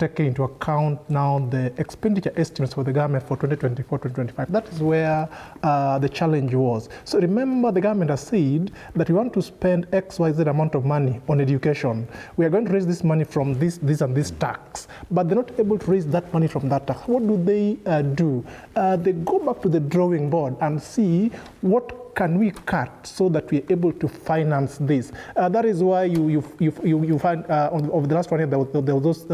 taking into account now the expenditure estimates for the government for 2024-2025. That is where the challenge was. So remember, the government has said that we want to spend XYZ amount of money on education. We are going to raise this money from this and this tax, but they're not able to raise that money from that tax. What do? They go back to the drawing board and see what can we cut so that we are able to finance this. That is why you find over the last 1 year there were those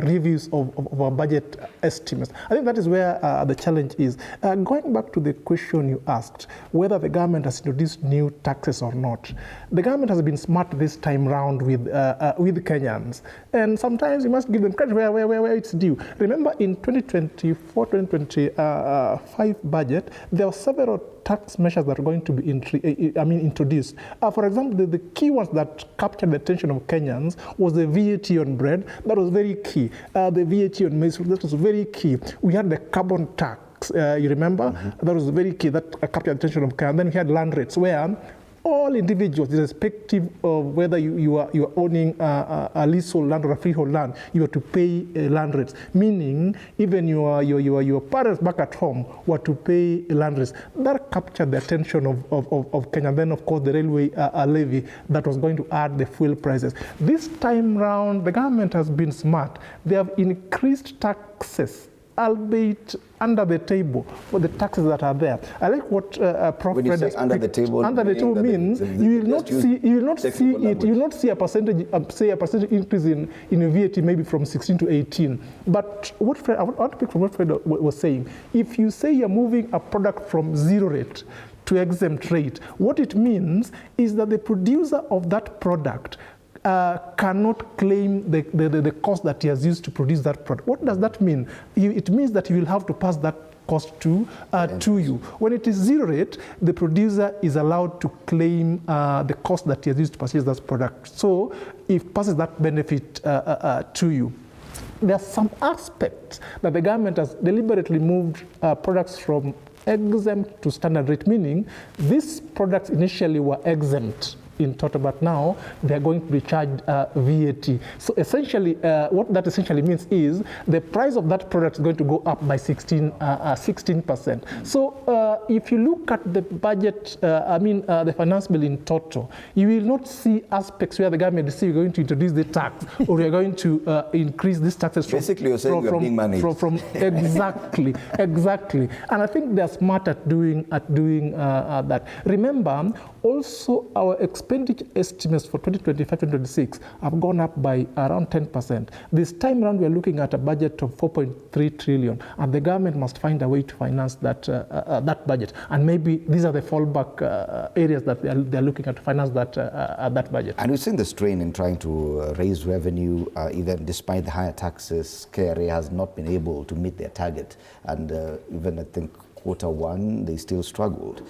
reviews of our budget estimates. I think that is where the challenge is. Going back to the question you asked, whether the government has introduced new taxes or not, the government has been smart this time round with Kenyans, and sometimes you must give them credit where it's due. Remember, in 2024-2025 budget, there were several tax measures that are going to be introduced. For example, the key ones that captured the attention of Kenyans was the VAT on bread. That was very key. The VAT on maize, that was very key. We had the carbon tax, you remember? That was very key. That captured the attention of Kenyans. Then we had land rates, where all individuals, irrespective of whether you are owning a leasehold land or a freehold land, you have to pay land rates. Meaning, even your parents back at home were to pay land rates. That captured the attention of Kenya. Then, of course, the railway levy that was going to add the fuel prices. This time round, the government has been smart. They have increased taxes, albeit under the table, for the taxes that are there. I like what Prof. When you say under the table, means you will not see a percentage, say a percentage increase in VAT maybe from 16 to 18. But what I want to pick from what Fred was saying. If you say you're moving a product from zero rate to exempt rate, what it means is that the producer of that product cannot claim the cost that he has used to produce that product. What does that mean? It means that you will have to pass that cost to you. When it is zero rate, the producer is allowed to claim the cost that he has used to purchase that product. So it passes that benefit to you. There are some aspects that the government has deliberately moved products from exempt to standard rate, meaning these products initially were exempt in total, but now they're going to be charged VAT. So essentially, what that essentially means is the price of that product is going to go up by 16%. So if you look at the budget, the finance bill in total, you will not see aspects where the government is saying you're going to introduce the tax or you're going to increase these taxes. Basically, you're saying you're being managed. Exactly. And I think they're smart at doing that. Remember, also our expenditure estimates for 2025-2026 have gone up by around 10%. This time around, we're looking at a budget of 4.3 trillion, and the government must find a way to finance that budget. And maybe these are the fallback areas that they're looking at to finance that budget. And we've seen the strain in trying to raise revenue, even despite the higher taxes. KRA has not been able to meet their target, and even I think Q1 they still struggled.